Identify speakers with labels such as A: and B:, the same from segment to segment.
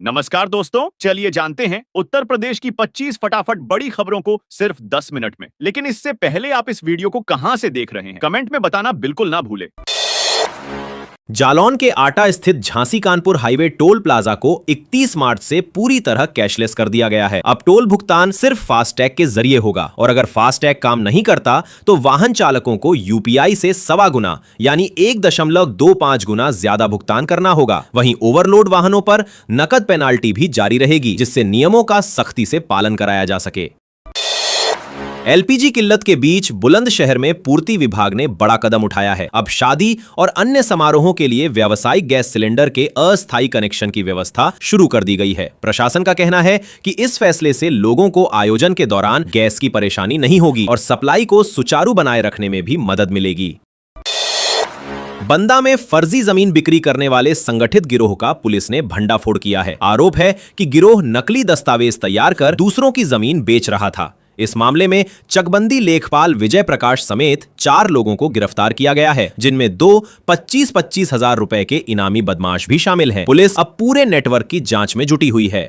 A: नमस्कार दोस्तों, चलिए जानते हैं उत्तर प्रदेश की 25 फटाफट बड़ी खबरों को सिर्फ 10 मिनट में। लेकिन इससे पहले आप इस वीडियो को कहां से देख रहे हैं, कमेंट में बताना बिल्कुल ना भूलें।
B: जालौन के आटा स्थित Jhansi Kanpur highway toll plaza को 31 मार्च से पूरी तरह कैशलेस कर दिया गया है। अब टोल भुगतान सिर्फ फास्टैग के जरिए होगा और अगर फास्टैग काम नहीं करता तो वाहन चालकों को यूपीआई से 1.25 गुना यानी 1.25 गुना ज्यादा भुगतान करना होगा। वहीं ओवरलोड वाहनों पर नकद पेनाल्टी भी जारी रहेगी, जिससे नियमों का सख्ती से पालन कराया जा सके। एलपीजी किल्लत के बीच बुलंदशहर में पूर्ति विभाग ने बड़ा कदम उठाया है। अब शादी और अन्य समारोहों के लिए व्यावसायिक गैस सिलेंडर के अस्थायी कनेक्शन की व्यवस्था शुरू कर दी गई है। प्रशासन का कहना है कि इस फैसले से लोगों को आयोजन के दौरान गैस की परेशानी नहीं होगी और सप्लाई को सुचारू बनाए रखने में भी मदद मिलेगी। बंदा में फर्जी जमीन बिक्री करने वाले संगठित गिरोह का पुलिस ने भंडाफोड़ किया है। आरोप है कि गिरोह नकली दस्तावेज तैयार कर दूसरों की जमीन बेच रहा था। इस मामले में चकबंदी लेखपाल विजय प्रकाश समेत 4 लोगों को गिरफ्तार किया गया है, जिनमें 2 25-25 हजार रुपए के इनामी बदमाश भी शामिल हैं। पुलिस अब पूरे नेटवर्क की जांच में जुटी हुई है।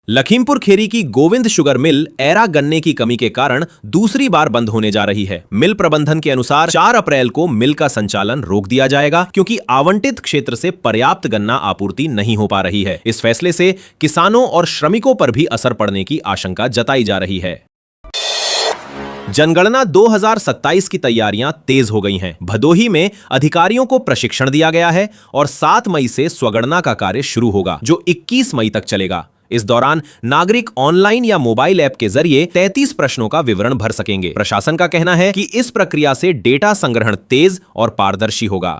B: लखीमपुर खेरी की गोविंद शुगर मिल एरा गन्ने की कमी के कारण दूसरी बार बंद होने जा रही है। मिल प्रबंधन के अनुसार 4 अप्रैल को मिल का संचालन रोक दिया जाएगा, क्योंकि आवंटित क्षेत्र से पर्याप्त गन्ना आपूर्ति नहीं हो पा रही है। इस फैसले से किसानों और श्रमिकों पर भी असर पड़ने की आशंका जताई जा रही है। जनगणना 2027 की तैयारियां तेज हो गई हैं। भदोही में अधिकारियों को प्रशिक्षण दिया गया है और 7 मई से स्वगणना का कार्य शुरू होगा, जो 21 मई तक चलेगा। इस दौरान नागरिक ऑनलाइन या मोबाइल ऐप के जरिए 33 प्रश्नों का विवरण भर सकेंगे। प्रशासन का कहना है कि इस प्रक्रिया से डेटा संग्रहण तेज और पारदर्शी होगा।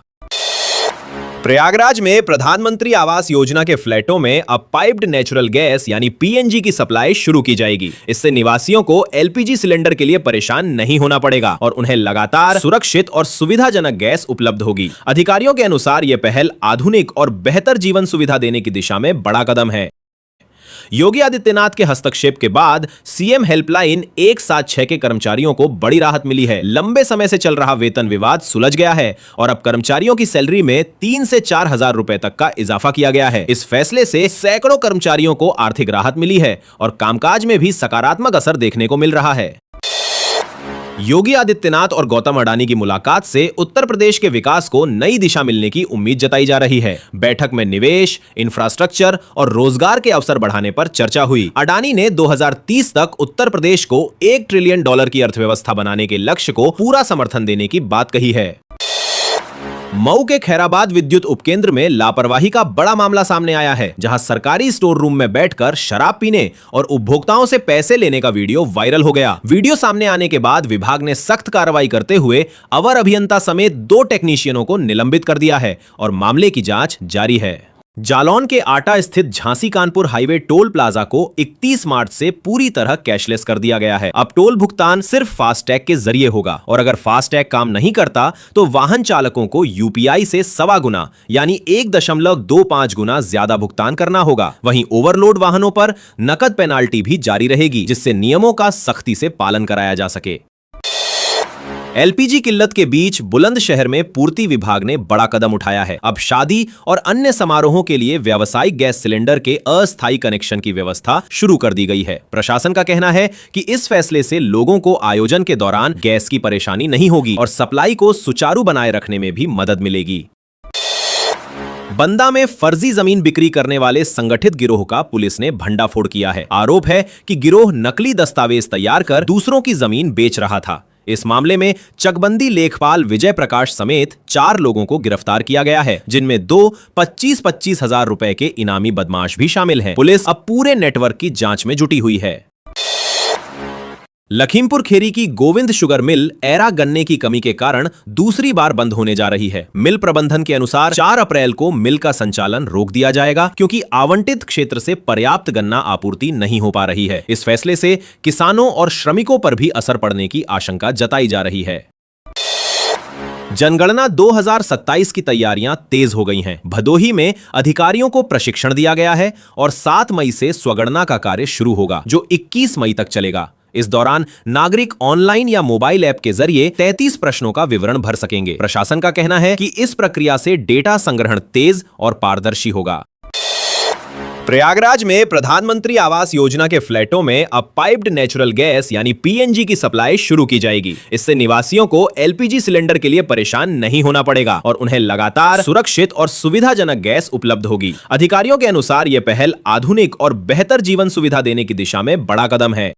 B: प्रयागराज में प्रधानमंत्री आवास योजना के फ्लैटों में अब पाइप्ड नेचुरल गैस यानी पीएनजी की सप्लाई शुरू की जाएगी। इससे निवासियों को एलपीजी सिलेंडर के लिए परेशान नहीं होना पड़ेगा और उन्हें लगातार सुरक्षित और सुविधाजनक गैस उपलब्ध होगी। अधिकारियों के अनुसार यह पहल आधुनिक और बेहतर जीवन सुविधा देने की दिशा में बड़ा कदम है। योगी आदित्यनाथ के हस्तक्षेप के बाद सीएम हेल्पलाइन 176 के कर्मचारियों को बड़ी राहत मिली है। लंबे समय से चल रहा वेतन विवाद सुलझ गया है और अब कर्मचारियों की सैलरी में 3 से 4 हजार रुपए तक का इजाफा किया गया है। इस फैसले से सैकड़ों कर्मचारियों को आर्थिक राहत मिली है और कामकाज में भी सकारात्मक असर देखने को मिल रहा है। योगी आदित्यनाथ और गौतम अडानी की मुलाकात से उत्तर प्रदेश के विकास को नई दिशा मिलने की उम्मीद जताई जा रही है। बैठक में निवेश, इंफ्रास्ट्रक्चर और रोजगार के अवसर बढ़ाने पर चर्चा हुई। अडानी ने 2030 तक उत्तर प्रदेश को $1 ट्रिलियन की अर्थव्यवस्था बनाने के लक्ष्य को पूरा समर्थन देने की बात कही है। मऊ के खैराबाद विद्युत उपकेंद्र में लापरवाही का बड़ा मामला सामने आया है, जहां सरकारी स्टोर रूम में बैठकर शराब पीने और उपभोक्ताओं से पैसे लेने का वीडियो वायरल हो गया। वीडियो सामने आने के बाद विभाग ने सख्त कार्रवाई करते हुए अवर अभियंता समेत 2 टेक्नीशियनों को निलंबित कर दिया है और मामले की जांच जारी है। जालौन के आटा स्थित Jhansi Kanpur highway toll plaza को 31 मार्च से पूरी तरह कैशलेस कर दिया गया है। अब टोल भुगतान सिर्फ फास्टैग के जरिए होगा और अगर फास्टैग काम नहीं करता तो वाहन चालकों को यूपीआई से 1.25 गुना यानी 1.25 गुना ज्यादा भुगतान करना होगा। वहीं ओवरलोड वाहनों पर नकद पेनाल्टी भी जारी रहेगी, जिससे नियमों का सख्ती से पालन कराया जा सके। एलपीजी किल्लत के बीच बुलंदशहर में पूर्ति विभाग ने बड़ा कदम उठाया है। अब शादी और अन्य समारोहों के लिए व्यावसायिक गैस सिलेंडर के अस्थायी कनेक्शन की व्यवस्था शुरू कर दी गई है। प्रशासन का कहना है कि इस फैसले से लोगों को आयोजन के दौरान गैस की परेशानी नहीं होगी और सप्लाई को सुचारू बनाए रखने में भी मदद मिलेगी। बंदा में फर्जी जमीन बिक्री करने वाले संगठित गिरोह का पुलिस ने भंडाफोड़ किया है। आरोप है कि गिरोह नकली दस्तावेज तैयार कर दूसरों की जमीन बेच रहा था। इस मामले में चकबंदी लेखपाल विजय प्रकाश समेत 4 लोगों को गिरफ्तार किया गया है, जिनमें 2 25-25 हजार रुपए के इनामी बदमाश भी शामिल हैं। पुलिस अब पूरे नेटवर्क की जांच में जुटी हुई है। लखीमपुर खेरी की गोविंद शुगर मिल एरा गन्ने की कमी के कारण दूसरी बार बंद होने जा रही है। मिल प्रबंधन के अनुसार 4 अप्रैल को मिल का संचालन रोक दिया जाएगा, क्योंकि आवंटित क्षेत्र से पर्याप्त गन्ना आपूर्ति नहीं हो पा रही है। इस फैसले से किसानों और श्रमिकों पर भी असर पड़ने की आशंका जताई जा रही है। जनगणना 2027 की तैयारियां तेज हो गई हैं। भदोही में अधिकारियों को प्रशिक्षण दिया गया है और 7 मई से स्वगणना का कार्य शुरू होगा, जो 21 मई तक चलेगा। इस दौरान नागरिक ऑनलाइन या मोबाइल ऐप के जरिए 33 प्रश्नों का विवरण भर सकेंगे। प्रशासन का कहना है कि इस प्रक्रिया से डेटा संग्रहण तेज और पारदर्शी होगा। प्रयागराज में प्रधानमंत्री आवास योजना के फ्लैटों में अब पाइप्ड नेचुरल गैस यानी पीएनजी की सप्लाई शुरू की जाएगी। इससे निवासियों को एलपीजी सिलेंडर के लिए परेशान नहीं होना पड़ेगा और उन्हें लगातार सुरक्षित और सुविधाजनक गैस उपलब्ध होगी। अधिकारियों के अनुसार यह पहल आधुनिक और बेहतर जीवन सुविधा देने की दिशा में बड़ा कदम है।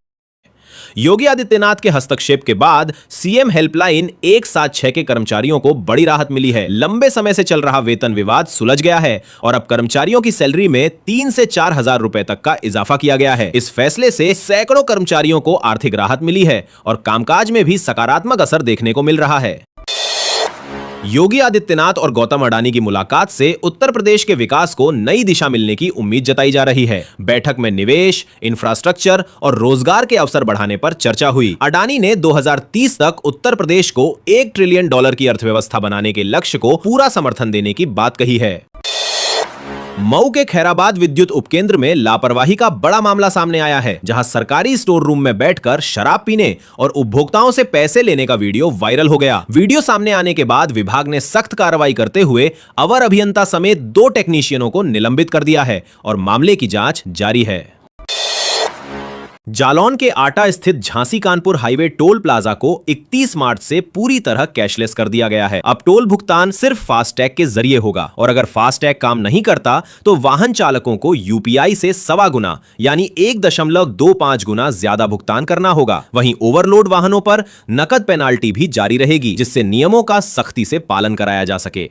B: योगी आदित्यनाथ के हस्तक्षेप के बाद सीएम हेल्पलाइन 176 के कर्मचारियों को बड़ी राहत मिली है। लंबे समय से चल रहा वेतन विवाद सुलझ गया है और अब कर्मचारियों की सैलरी में 3 से 4 हजार रुपए तक का इजाफा किया गया है। इस फैसले से सैकड़ों कर्मचारियों को आर्थिक राहत मिली है और कामकाज में भी सकारात्मक असर देखने को मिल रहा है। योगी आदित्यनाथ और गौतम अडानी की मुलाकात से उत्तर प्रदेश के विकास को नई दिशा मिलने की उम्मीद जताई जा रही है। बैठक में निवेश, इंफ्रास्ट्रक्चर और रोजगार के अवसर बढ़ाने पर चर्चा हुई। अडानी ने 2030 तक उत्तर प्रदेश को $1 ट्रिलियन की अर्थव्यवस्था बनाने के लक्ष्य को पूरा समर्थन देने की बात कही है। मऊ के खैराबाद विद्युत उपकेंद्र में लापरवाही का बड़ा मामला सामने आया है, जहां सरकारी स्टोर रूम में बैठकर शराब पीने और उपभोक्ताओं से पैसे लेने का वीडियो वायरल हो गया। वीडियो सामने आने के बाद विभाग ने सख्त कार्रवाई करते हुए अवर अभियंता समेत 2 टेक्नीशियनों को निलंबित कर दिया है और मामले की जांच जारी है। जालौन के आटा स्थित Jhansi Kanpur highway toll plaza को 31 मार्च से पूरी तरह कैशलेस कर दिया गया है। अब टोल भुगतान सिर्फ फास्टैग के जरिए होगा और अगर फास्टैग काम नहीं करता तो वाहन चालकों को यूपीआई से 1.25 गुना यानी 1.25 गुना ज्यादा भुगतान करना होगा। वहीं ओवरलोड वाहनों पर नकद पेनाल्टी भी जारी रहेगी, जिससे नियमों का सख्ती से पालन कराया जा सके।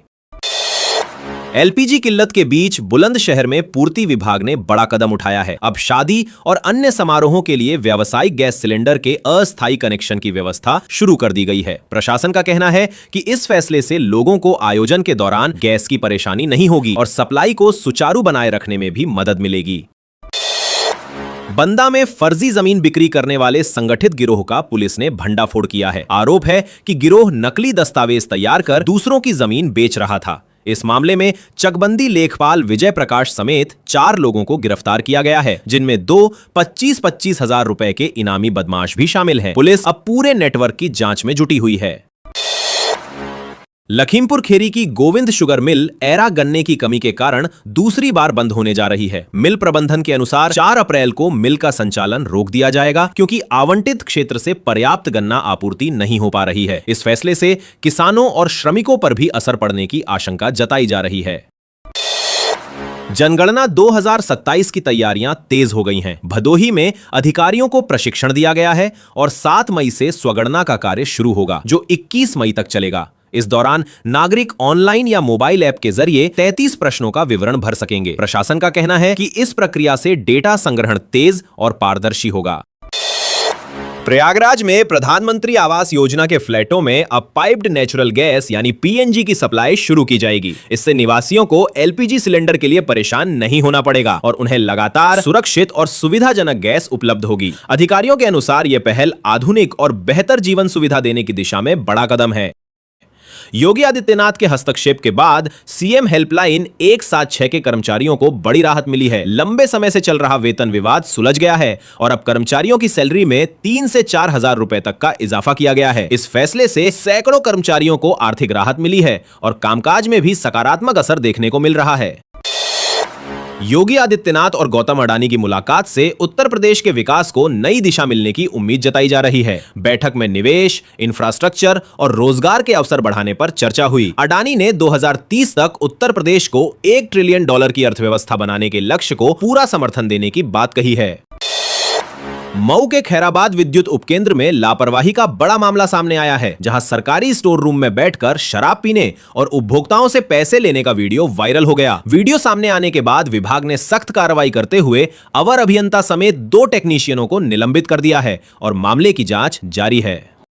B: एलपीजी किल्लत के बीच बुलंदशहर में पूर्ति विभाग ने बड़ा कदम उठाया है। अब शादी और अन्य समारोहों के लिए व्यावसायिक गैस सिलेंडर के अस्थायी कनेक्शन की व्यवस्था शुरू कर दी गई है। प्रशासन का कहना है कि इस फैसले से लोगों को आयोजन के दौरान गैस की परेशानी नहीं होगी और सप्लाई को सुचारू बनाए रखने में भी मदद मिलेगी। बंदा में फर्जी जमीन बिक्री करने वाले संगठित गिरोह का पुलिस ने भंडाफोड़ किया है। आरोप है कि गिरोह नकली दस्तावेज तैयार कर दूसरों की जमीन बेच रहा था। इस मामले में चकबंदी लेखपाल विजय प्रकाश समेत 4 लोगों को गिरफ्तार किया गया है, जिनमें 2 25-25 हजार रुपए के इनामी बदमाश भी शामिल हैं। पुलिस अब पूरे नेटवर्क की जांच में जुटी हुई है। लखीमपुर खेरी की गोविंद शुगर मिल एरा गन्ने की कमी के कारण दूसरी बार बंद होने जा रही है। मिल प्रबंधन के अनुसार 4 अप्रैल को मिल का संचालन रोक दिया जाएगा, क्योंकि आवंटित क्षेत्र से पर्याप्त गन्ना आपूर्ति नहीं हो पा रही है। इस फैसले से किसानों और श्रमिकों पर भी असर पड़ने की आशंका जताई जा रही है। जनगणना 2027 की तैयारियां तेज हो गई हैं। भदोही में अधिकारियों को प्रशिक्षण दिया गया है और 7 मई से स्वगणना का कार्य शुरू होगा, जो 21 मई तक चलेगा। इस दौरान नागरिक ऑनलाइन या मोबाइल ऐप के जरिए 33 प्रश्नों का विवरण भर सकेंगे। प्रशासन का कहना है कि इस प्रक्रिया से डेटा संग्रहण तेज और पारदर्शी होगा। प्रयागराज में प्रधानमंत्री आवास योजना के फ्लैटों में अब पाइप्ड नेचुरल गैस यानी पीएनजी की सप्लाई शुरू की जाएगी। इससे निवासियों को एलपीजी सिलेंडर के लिए परेशान नहीं होना पड़ेगा और उन्हें लगातार सुरक्षित और सुविधाजनक गैस उपलब्ध होगी। अधिकारियों के अनुसार यह पहल आधुनिक और बेहतर जीवन सुविधा देने की दिशा में बड़ा कदम है। योगी आदित्यनाथ के हस्तक्षेप के बाद सीएम हेल्पलाइन 176 के कर्मचारियों को बड़ी राहत मिली है। लंबे समय से चल रहा वेतन विवाद सुलझ गया है और अब कर्मचारियों की सैलरी में 3 से 4 हजार रुपए तक का इजाफा किया गया है। इस फैसले से सैकड़ों कर्मचारियों को आर्थिक राहत मिली है और कामकाज में भी सकारात्मक असर देखने को मिल रहा है। योगी आदित्यनाथ और गौतम अडानी की मुलाकात से उत्तर प्रदेश के विकास को नई दिशा मिलने की उम्मीद जताई जा रही है। बैठक में निवेश, इंफ्रास्ट्रक्चर और रोजगार के अवसर बढ़ाने पर चर्चा हुई। अडानी ने 2030 तक उत्तर प्रदेश को $1 ट्रिलियन की अर्थव्यवस्था बनाने के लक्ष्य को पूरा समर्थन देने की बात कही है। मऊ के खैराबाद विद्युत उपकेंद्र में लापरवाही का बड़ा मामला सामने आया है, जहां सरकारी स्टोर रूम में बैठकर शराब पीने और उपभोक्ताओं से पैसे लेने का वीडियो वायरल हो गया। वीडियो सामने आने के बाद विभाग ने सख्त कार्रवाई करते हुए अवर अभियंता समेत 2 टेक्नीशियनों को निलंबित कर दिया है और मामले की जांच जारी है।